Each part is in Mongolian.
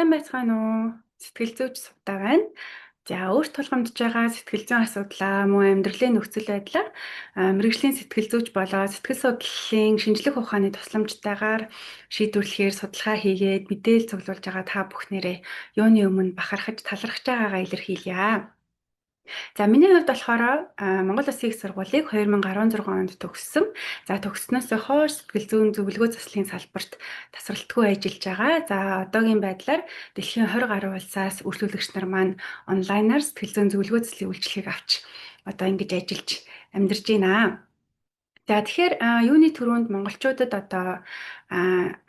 сайн байцгаана уу? Сэтгэл зүйч Сувтаа байна. За өөрт тулгамдж байгаа сэтгэл зүйн асуудлаа мөн амьдралын нөхцөл байдлаар мэрэгжлийн сэтгэл зүйч болоод сэтгэл судлалын шинжлэх ухааны тусламжтайгаар шийдвэрлэхээр судалгаа хийгээд мэдээлэл цуглуулж байгаа та бүхнээрээ юуны өмнө бахархаж талархаж байгаагаа илэрхийлье. За миний хувьд болохоор Монгол Улсын их сургуулийг 2016 онд төгссөн. За төгссөнөөс хойш сэтгэл зүйн зөвлөгөө заслын салбарт тасралтгүй ажиллаж байгаа. За одоогийн байдлаар дэлхийн 20 гаруй улсаас үйлчлүүлэгч нар маань онлайнаар сэтгэл зүйн зөвлөгөө заслын үйлчилгээг авч одоо ингэж ажиллаж амьдарч байна. За тэгэхээр юуны төрөнд монголчуудад одоо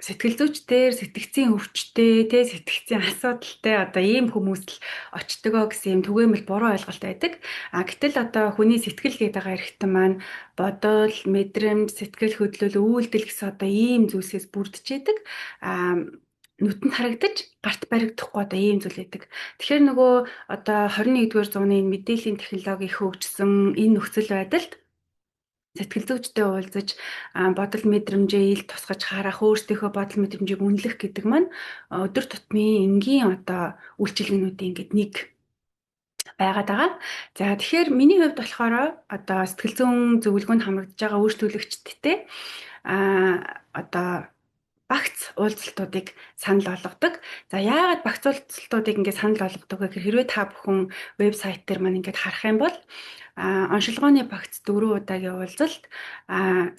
сэтгэл зүйчдэр сэтгцийн өвчтэй тэ сэтгцийн асуудалтай одоо ийм хүмүүс л очтгоо гэсэн юм түгээмэл буруу ойлголт байдаг. Гэтэл одоо хүний сэтгэл гэдэг байгаа эрхтэн маань бодол, мэдрэмж, сэтгэл хөдлөл, үйлдэл гэсэн одоо ийм зүйлсээс бүрдчихэд нүдэнд харагдаж гарт баригдахгүй одоо ийм зүйл байдаг. Тэгэхээр нөгөө одоо 21-р зууны мэдээллийн технологи их хөгжсөн энэ нөхцөл байдалд сэтгэл зүйчтэй уулзаж бодол мэдрэмжээ ил тусгаж харах, өөрсдийнхөө бодол мэдрэмжийг үнэлэх гэдэг маань өдөр тутмын энгийн одоо үйлчилгээнүүдийн ингээд нэг байгаад байгаа. За тэгэхээр миний хувьд болохоор одоо сэтгэл зүйн зөвлөгөөнд хамрагдж байгаа үйлчлүүлэгчдтэй одоо багц уулзалтуудыг санал болгодог. За яагаад багц уулзалтуудыг ингээд санал болгодог вэ гэхээр хэрвээ та бүхэн вебсайт дээр маань ингээд харах юм бол оншилгооны багц 4 удаагийн уулзалт,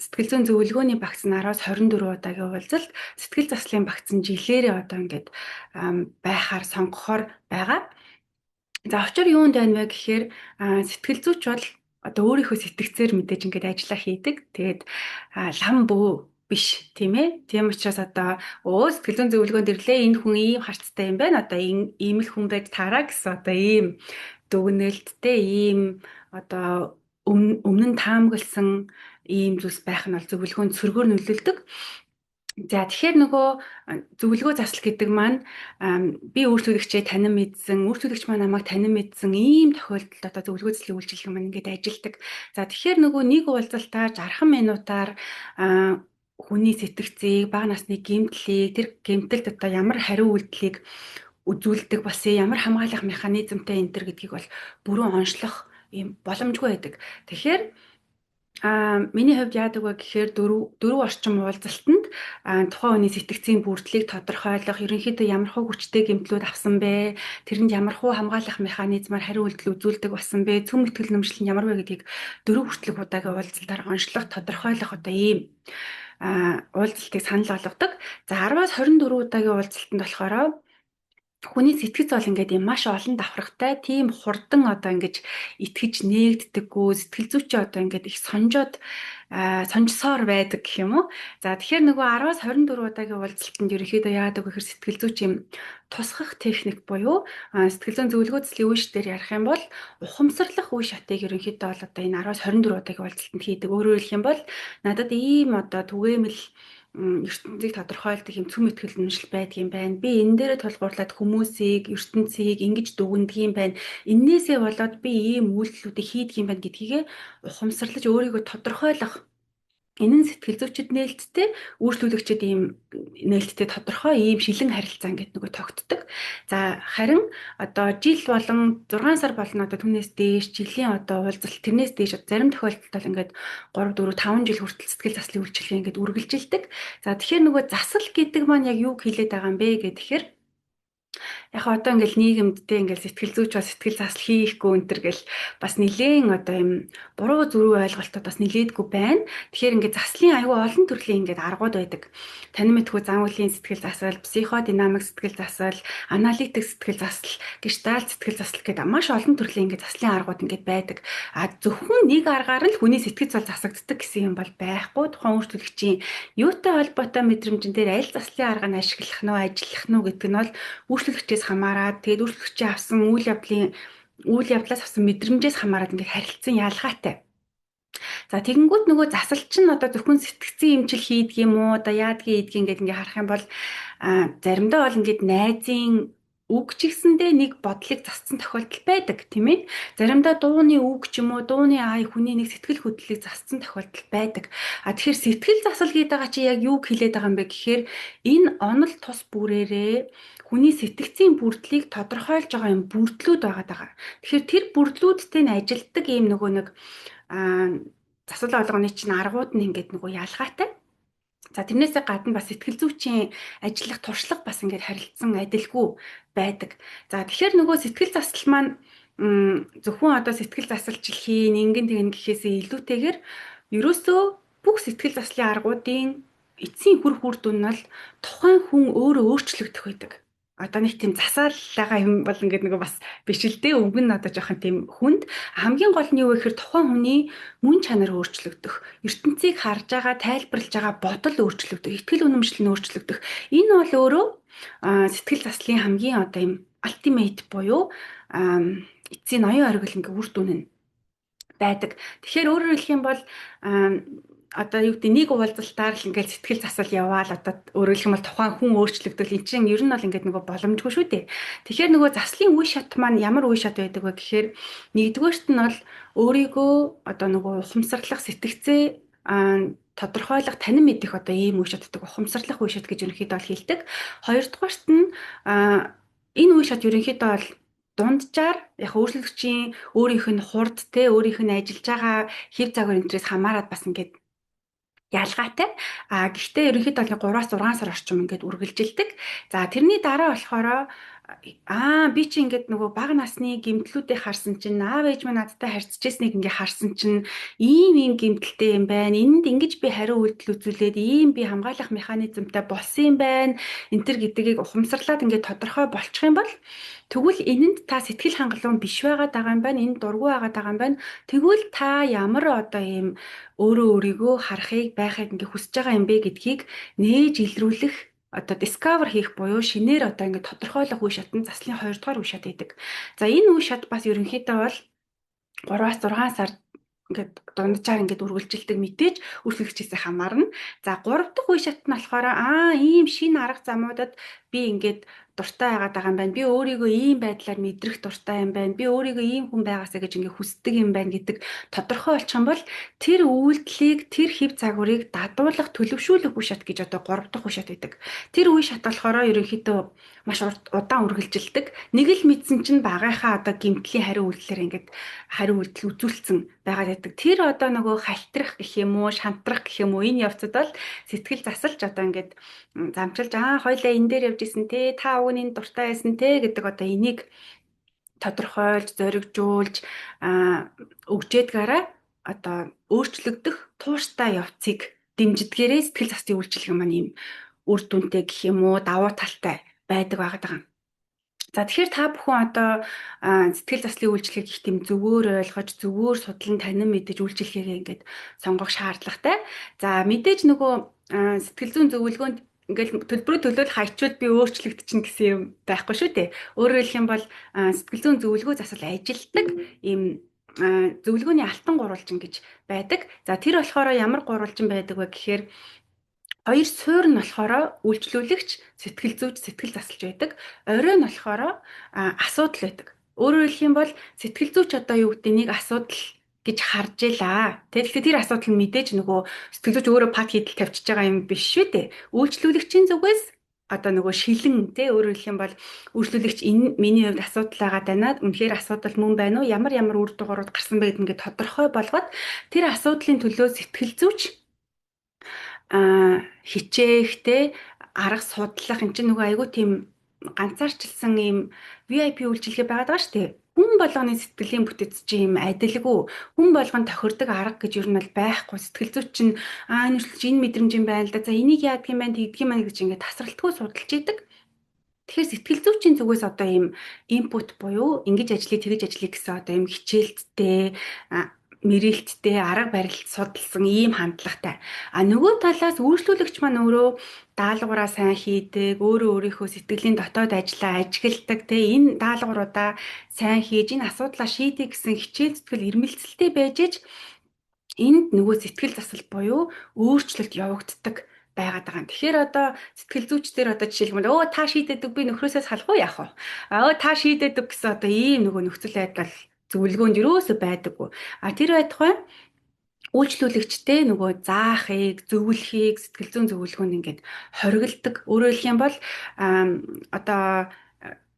сэтгэл зүйн зөвлөгөөний багц нь 10-аас 24 удаагийн уулзалт, сэтгэл заслын багц нь жилээрээ одоо ингээд байхаар сонгохоор байгаа. За учир юунд байна вэ гэхээр сэтгэл зүйч бол одоо өөрийнхөө сэтгцээр мэдээж ингээд ажиллаа хийдэг. Тэгээд лам бөө биш тийм ээ. Тийм учраас одоо сэтгэл зүйн зөвлөгөөнд ирлээ энэ хүн ийм харцтай юм байна. Одоо ийм л хүн байж таараа гэсэн одоо ийм дүгнэлттэй ийм одоо өмнө нь таамагласан ийм зүйлс байх нь бол зөвлөгөөнд сөргөөр нөлөөлдөг. За тэгэхээр нөгөө зөвлөгөө засал гэдэг маань би үйлчлүүлэгчээ танин мэдсэн, үйлчлүүлэгч маань намайг танин мэдсэн ийм тохиолдолд одоо зөвлөгөө заслын үйлчилгээ маань ингээд ажилдаг. За тэгэхээр нөгөө нэг уулзалтаар 60 минутаар хүний сэтгцийг, бага насны гэмтлийг, тэр гэмтэлд одоо ямар хариу үйлдэлийг үзүүлдэг болсон ямар хамгаалах механизмтай энэ төр гэдгийг бол бүрэн онцлох юм боломжгүй байдаг. Тэгэхээр миний хувьд яадаг вэ гэхээр дөрвөн орчим уулзалтанд тухайн хүний сэтгцийн бүрдлийг тодорхойлох, ерөнхийдөө ямар хуу хүчтэй гэмтлүүд авсан бэ, тэрэнд ямар хуу хамгаалах механизмаар хариу үйлдэл үзүүлдэг болсон бэ, цөм мэтгэл нэмшлэл нь ямар вэ гэдгийг дөрвөн хүртэлх удаагийн уулзалтаар онцлох, тодорхойлох одоо ийм уулзалтыг санал болгодог. За 10-аас 24 удаагийн уулзалтанд болохоор хүний сэтгэц бол ингээд юм маш олон давхаргатай тийм хурдан одоо ингэж итгэж нээгддэггүй сэтгэл зүйчээ одоо ингээд их сонжсоор байдаг гэх юм уу. За тэгэхээр нөгөө 10-аас 24 удаагийн уулзалтанд ерөнхийдөө яадаг вэ гэхээр сэтгэл зүйч юм тусгах техник буюу сэтгэл зүйн зөвлөгөө заслын үе шатээр ярих юм бол ухамсарлах үе шатыг ерөнхийдөө бол одоо энэ 10-аас 24 удаагийн уулзалтанд хийдэг. Өөрөөр хэлэх юм бол надад ийм одоо түгээмэл ертөнцийг тодорхойлдог юм цөм итгэл үнэмшил байдаг юм байна. Би энэ дээрээ тулгуурлаад хүмүүсийг, ертөнцийг ингэж дүгндэг юм байна. Иннээсээ болоод би ийм үйлдэлүүдийг хийдэг юм байна гэдгийг ухамсарлаж өөрийгөө тодорхойлох. Энэ нь сэтгэл зүйчид нээлттэй, үйлчлүүлэгчид ийм нээлттэй тодорхой ийм шилэн харилцаа гэдэг нөгөө тогтдог. За харин одоо жил болон 6 сар болно одоо түүнээс дээш жилийн одоо уулзалт тэрнээс дээш зарим тохиолдолд бол ингээд 3 4 5 жил хүртэл сэтгэл заслын үйлчилгээ ингээд үргэлжилдэг. За тэгэхээр нөгөө засал гэдэг маань яг юуг хэлээд байгаа юм бэ гэхээр яг одоо ингээл нийгэмдтэй ингээл сэтгэл зүйч ба сэтгэл засал хийхгүй өнтер гэл бас нилээн одоо юм буруу зүрх ойлголтод бас нилээдгүй байна. Тэгэхээр ингээд заслын аюул олон төрлийн ингээд аргууд байдаг. Танин мэдхүү зан үйлийн сэтгэл засал, психодинамик сэтгэл засал, аналитик сэтгэл засал, гештальт сэтгэл засал гэдэг маш олон төрлийн ингээд заслын аргууд ингээд байдаг. Зөвхөн нэг аргаар л хүний сэтгэц бол засагддаг гэсэн юм бол байхгүй. Тухайн үйлчлүүлэгчийн юутай холбоотой мэдрэмжэн дээр аль заслын арга нь ашиглах нь ажиллах нь гэдэг нь бол үйлчлүүлэгчээс хамаарат тэгээд үйлчлүүлэгчийн авсан үйл явдлаас авсан мэдрэмжээс хамаарат ингээд харилцан ялгаатай. За тэгэнгүүт нөгөө засалч нь одоо зөвхөн сэтгцийн эмчил хийдэг юм уу одоо яадгийн ийдгийг ингээд харах юм бол заримдаа бол ингээд найзын үг ч гэсэндээ нэг бодлыг зассан тохиолдол байдаг тийм ээ. Заримдаа дууны үг ч юм уу дууны ай хүний нэг сэтгэл хөдлөлийг зассан тохиолдол байдаг. А тэгэхээр сэтгэл засал гэдэг байгаа чи яг юу хэлээд байгаа юм бэ гэхээр энэ онол тус бүрээрээ хүний сэтгцийн бүрдлийг тодорхойлж байгаа юм бүрдлүүд байгаа даа. Тэгэхээр тэр бүрдлүүдтэй нь ажилтдаг ийм нөгөө нэг а засал олгоны чинь аргууд нь ингээд нөгөө ялгаатай. За тэрнээсээ гадна бас сэтгэл зүйчийн ажиллах туршлага бас ингээд харилцсан адилгүй байдаг. За тэгэхээр нөгөө сэтгэл засал маань зөвхөн одоо сэтгэл засалч хийн ингэн тэгнэ гэхээсээ илүүтэйгээр ерөөсөө бүх сэтгэл заслын аргуудын эцсийн үр дүн нь л тухайн хүн өөрөө өөрчлөгдөх байдаг. Одоо нэг тийм засаал байгаа юм бол ингээд нөгөө бас биш л дээ. Үг нь одоо жоохон тийм хүнд. Хамгийн гол нь юу вэ гэхээр тухайн хүний мөн чанар өөрчлөгдөх, ертөнцийг харж байгаа, тайлбарлаж байгаа бодол өөрчлөгдөх, итгэл үнэмшил нь өөрчлөгдөх. Энэ бол өөрөө сэтгэл заслын хамгийн одоо юм ультимейт буюу эцсийн ноён оргил ингээ үр дүн нь байдаг. Тэгэхээр өөрөөр хэлэх юм бол одоо юу гэдэг нэг уулзалтаар л ингээд сэтгэл засал яваал одоо өөрөөр хэлэх юм бол тухайн хүн өөрчлөгдөл эн чинь ер нь бол ингээд нөгөө боломжгүй шүү дээ. Тэгэхээр нөгөө заслын үе шат маань ямар үе шат байдаг вэ гэхээр нэгдүгээрт нь бол өөрийгөө одоо нөгөө ухамсарлах сэтгцээ тодорхойлох танин мэдих одоо ийм үе шат гэдэг ухамсарлах үе шат гэж ерөнхийдөө бол хэлдэг. Хоёрдугаарт нь энэ үе шат ерөнхийдөө бол дунджаар яг өөрчлөгчийн өөрийнх нь хурд те өөрийнх нь ажиллаж байгаа хэв загвар энтрээс хамаарат бас ингээд ялгаатай. Гэхдээ ерөнхийдөө 3-6 сар орчим ингээд үргэлжилдэг. За тэрний дараа болохоор би чи ингээд нөгөө бага насны гэмтлүүдийг харсан чинь аав ээж минь надтай харьцажсэнийг ингээд харсан чинь ийм гэмтэлтэй юм байна. Энд ингэж би хариу үйлдэл үзүүлээд ийм би хамгаалах механизмтай болсон юм байна. Энтэр гэдгийг ухамсарлаад ингээд тодорхой болчих юм бол тэгвэл энэнд та сэтгэл хангалуун биш байгаа юм байна. Энд дургүй байгаа юм байна. Тэгвэл та ямар одоо ийм өөрөө өөрийгөө харахыг байхыг ингээ хүсэж байгаа юм бэ гэдгийг нээж илрүүлэх одоо discover хийх буюу шинээр одоо ингээ тодорхойлох үе шат нь заслын 2 дугаар үе шат байдаг. За энэ үе шат бас ерөнхийдөө бол 3-6 сар ингээд дунджаар ингээд үргэлжилдэг мэдээж үргэлжлэхээс хамаарна. За 3 дахь үе шат нь болохоор ийм шинэ арга замуудад би ингээд дуртай байгаа юм байна. Би өөрийгөө ийм байдлаар мэдрэх дуртай юм байна. Би өөрийгөө ийм хүн байгаасаа гэж ингээ хүсдэг юм байна гэдэг тодорхой болчих юм бол тэр үйлдэлийг, тэр хэв загварыг дадуулах, төлөвшүүлэх үе шат гэж одоо 3 дахь үе шат байдаг. Тэр үе шат болохоор ерөнхийдөө маш удаан үргэлжилдэг. Нэг л мэдсэн чинь багийнхаа одоо гэмтлийн хариу үйлдэлээр ингээд хариу үйлдэл үзүүлсэн байгаад байдаг. Тэр одоо нөгөө халтрах гэх юм уу, шантрах гэх юм уу энэ явцад бол сэтгэл засалж одоо ингээд замчилж хоёлаа энэ дээр явж исэн те та уг нь энэ дуртай байсан те гэдэг одоо энийг тодорхойлж зоригжуулж өгчээдгаараа одоо өөрчлөгдөх тууштай явцыг дэмждгээрээ сэтгэл засгийн үйлчилгээ маань ийм үр дүнтэй гэх юм уу давуу талтай байдаг байгаа. За тэгэхээр та бүхэн одоо сэтгэл заслын үйлчилгээг их тийм зөвөр ойлгож, зөвөр судлан танин мэдэж үйлчилгээгээ ингээд сонгох шаардлагатай. За мэдээж нөгөө сэтгэл зүйн зөвлөгөөнд ингээл төлбөрөө төлөөлөх хаячвал би өөрчлөгдчихнэ гэсэн юм байхгүй шүү дээ. Өөрөөр хэлэх юм бол сэтгэл зүйн зөвлөгөө засал ажилтдаг ийм зөвлөгөөний алтан гурвалжин гэж байдаг. За тэр болохоор ямар гурвалжин байдаг вэ гэхээр хоёр суур нь болохоор үйлчлүүлэгч, сэтгэл зүйч, сэтгэл засалж байдаг. Орой нь болохоор асуудал байдаг. Өөрөөр хэлэх юм бол сэтгэл зүйч одоо юу гэдэг нэг асуудал гэж харж илаа. Тэгэхээр тэр асуудал нь мэдээж нөгөө сэтгэл зүйч өөрөө пат хийдэл тавьчихж байгаа юм биш шүү дээ. Үйлчлүүлэгчийн зүгээс одоо нөгөө шилэн тий өөрөөр хэлэх юм бол үйлчлүүлэгч энэ миний хувьд асуудал байгаа даа. Үнэхээр асуудал мөн байна уу? Ямар үр дагаврууд гарсан бэ гэдгийг тодорхой болгоод тэр асуудлын төлөө сэтгэл зүйч хичээхтэй арга судлах энэ чинь нөгөө айгүй тийм ганцаарчилсан ийм VIP үйлчилгээ байгаад байгаа шүү дээ. Хүн болгоны сэтгэлийн бүтэц чинь юм адилгүй. Хүн болгон тохирдог арга гэж юу нь бол байхгүй. Сэтгэл зүйч чинь энэ энэ мэдрэмж юм байна л да. За энийг яадаг юм байна, тэгдэг юм байна гэж ингээд тасралтгүй судалж идэг. Тэгэхээр сэтгэл зүйчийн зүгээс одоо ийм инпут буюу ингэж ажиллая, тэгэж ажиллая гэсэн одоо ийм хичээлттэй мэрэлттэй арга барил судалсан ийм хандлагатай. Нөгөө талаас үйлчлүүлэгч маань өөрөө даалгавраа сайн хийдэг, өөрөө өөрийнхөө сэтгэлийн дотоод ажлаа ажигладаг, энэ даалгавруудаа сайн хийж, энэ асуудлаа шийдэх гэсэн хичээл зүтгэл ирмэлцэлтэй байж энд нөгөө сэтгэл засал буюу өөрчлөлт явагддаг байгаад байгаа. Тэгэхээр одоо сэтгэл зүйчдэр одоо жишээлбэл өө та шийдэдэг би нөхрөөсөө салах уу яах вэ? Та шийдэдэг гэсэн одоо ийм нөгөө нөхцөл байдал зөвлөгөөнд юусоо байдаггүй. Тэр байтугай үйлчлүүлэгчтэй нөгөө заахыг, зөвлөхийг сэтгэл зүйн зөвлөгөөнд ингээд хориглдог. Өөрөөр хэлэх юм бол одоо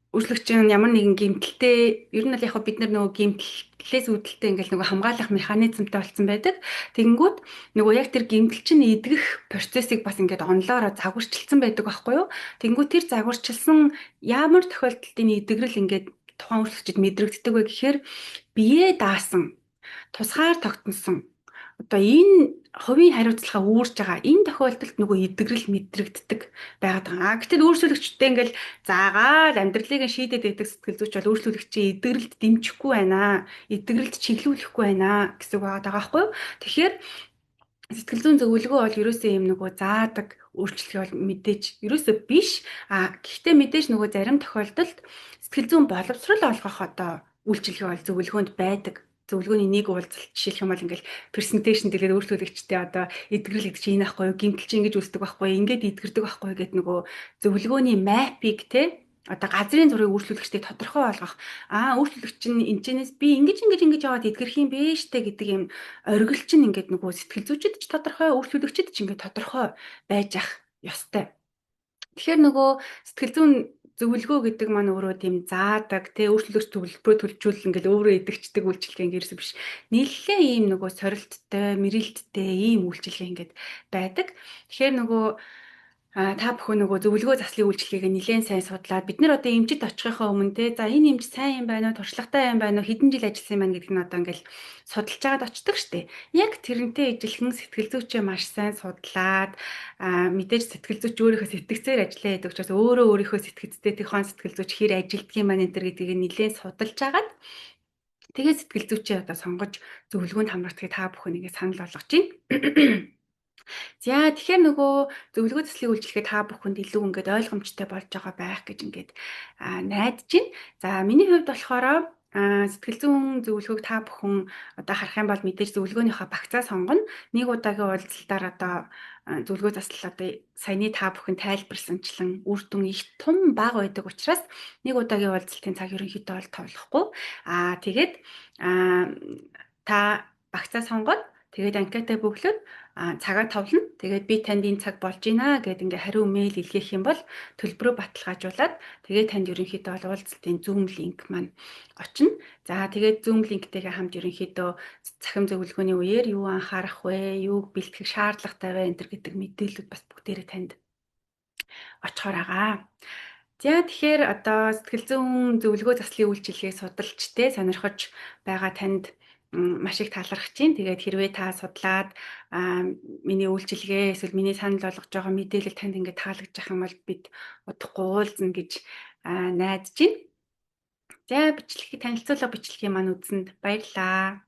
үйлчлэгч нь ямар нэгэн гэмтэлтэй ер нь бол яг хөө бид нар нөгөө гэмтлээс үүдэлтэй ингээд нөгөө хамгаалах механизмтай болсон байдаг. Тэгэнгүүт нөгөө яг тэр гэмтэлчин идэх процессыг бас ингээд онлоороо загварчилсан байдаг байхгүй юу? Тэгэнгүүт тэр загварчилсан ямар тохиолдолд энэ идэгрэл ингээд тухайн үйлчлэгчид мэдрэгддэг вэ гэхээр биеэ даасан, тусгаар тогтносон одоо энэ хувийн хариуцлага үүрж байгаа энэ тохиолдолд нөгөө идэгрэл мэдрэгддэг байгаад байгаа. Гэтэл өөрчлөлөгчтэй ингээл заагаад амьдралыг шийдээд байдаг сэтгэл зүйч бол өөрчлөлөгчийн идэгрэлд дэмжихгүй байна. Идэгрэлд чиглүүлэхгүй байна гэсэн үг байгаа байхгүй юу? Тэгэхээр сэтгэл зүйн зөвлөгөө бол ерөөсөө юм нөгөө заадаг өөрчлөлт бол мэдээж ерөөсөө биш. Гэхдээ мэдээж нөгөө зарим тохиолдолд сэтгэл зүйн боловсрол олгох одоо үйлчилгээ бол зөвлөгөөнд байдаг. Зөвлөгөөний нэг уулзалт жишээлх юм бол ингээл презентацийн тэгээд өөрчлөлөгчтэй одоо эдгэрэл гэдэг чинь энэ байхгүй юу, гэмтэл чинь ингэж үүсдэг байхгүй юу, ингээд эдгэрдэг байхгүй юу гэд нөгөө зөвлөгөөний мапыг те одоо газрын зургийг өөрчлөлөгчтэй тодорхой болгох. Өөрчлөлөгч нь энэчнээс би ингэж яваад эдгэрх юм бэ штэ гэдэг юм оргил чинь ингээд нөгөө сэтгэл зүйчэд ч тодорхой, өөрчлөлөгчөд ч ингээд тодорхой байж ах ёстой. Тэгэхээр нөгөө сэтгэл зүйн зөвлөгөө гэдэг маань өөрөө тийм заадаг, тэ өөрчлөлт төлбөрөө төлжүүл ингээд өөрөө идэгчдэг үйлчилгээ ингээрс биш. Нийлээ ийм нөгөө сорилттой, мэрэлттэй ийм үйлчилгээ ингээд байдаг. Тэгэхээр нөгөө та бүхэн нөгөө зөвлөгөө заслын үйлчилгээг нэлээд сайн судлаад бид нар одоо эмчит очихынхаа өмнө те за энэ эмч сайн юм байна уу, туршлагатай юм байна уу, хэдэн жил ажилласан юм байна гэдэг нь одоо ингээл судалж агаад очдөг штеп. Яг тэрнтэй ижилхэн сэтгэл зүйчээ маш сайн судлаад мэдээж сэтгэл зүйч өөрийнхөө сэтгцээр ажиллаа гэдэг учраас өөрөө өөрийнхөө сэтгцтэй төхөн сэтгэл зүйч хэр ажилддаг юм байна энэ төр гэдгийг нэлээд судалж агаад тэгээд сэтгэл зүйчээ одоо сонгож зөвлөгөөнд хамрагдахыг та бүхэн нэгэ санал болгож байна. За тэгэхээр нөгөө зөвлөгөө төслийн үйлчилгээ та бүхэнд илүү ингээд ойлгомжтой болж байгаа байх гэж ингээд найдаж байна. За миний хувьд болохоор сэтгэл зүйн зөвлөгөөг та бүхэн одоо харах юм бол мэдээж зөвлөгөөнийхөө багцаа сонгоно. Нэг удаагийн уулзалтаар одоо зөвлөгөө заслал одоо саяны та бүхэн тайлбарсанчлан үр дүн их том бага байдаг учраас нэг удаагийн уулзалтын цаг ерөнхийдөө бол товлохгүй. Тэгээд та багцаа сонгоод тэгээд анкетаа бөглөөд цагаа товлно. Тэгээд би танд энэ цаг болж байна гэд ингээ хариу мэйл илгээх юм бол төлбөрөө баталгаажуулаад тэгээд танд ерөнхийдөө уулзалтын Zoom линк маань очино. За тэгээд Zoom линктэйгээ хамт ерөнхийдөө цахим зөвлөгөөний үеэр юу анхаарах вэ, юуг бэлтгэх шаардлагатай вэ энэ гэдэг мэдээлэлүүд бас бүгдээрээ танд очихоор байгаа. За тэгэхээр одоо сэтгэл зүйн зөвлөгөө заслын үйлчилгээг судалж те сонирхож байгаа танд маш их талархаж байна. Тэгээд хэрвээ та судлаад миний үйлчилгээ эсвэл миний санал болгож байгаа мэдээлэл танд ингээд таалагдчих юм бол бид удахгүй уулзна гэж найдаж байна. За танилцуулга бичлэгийн маань үзсэнд баярлалаа.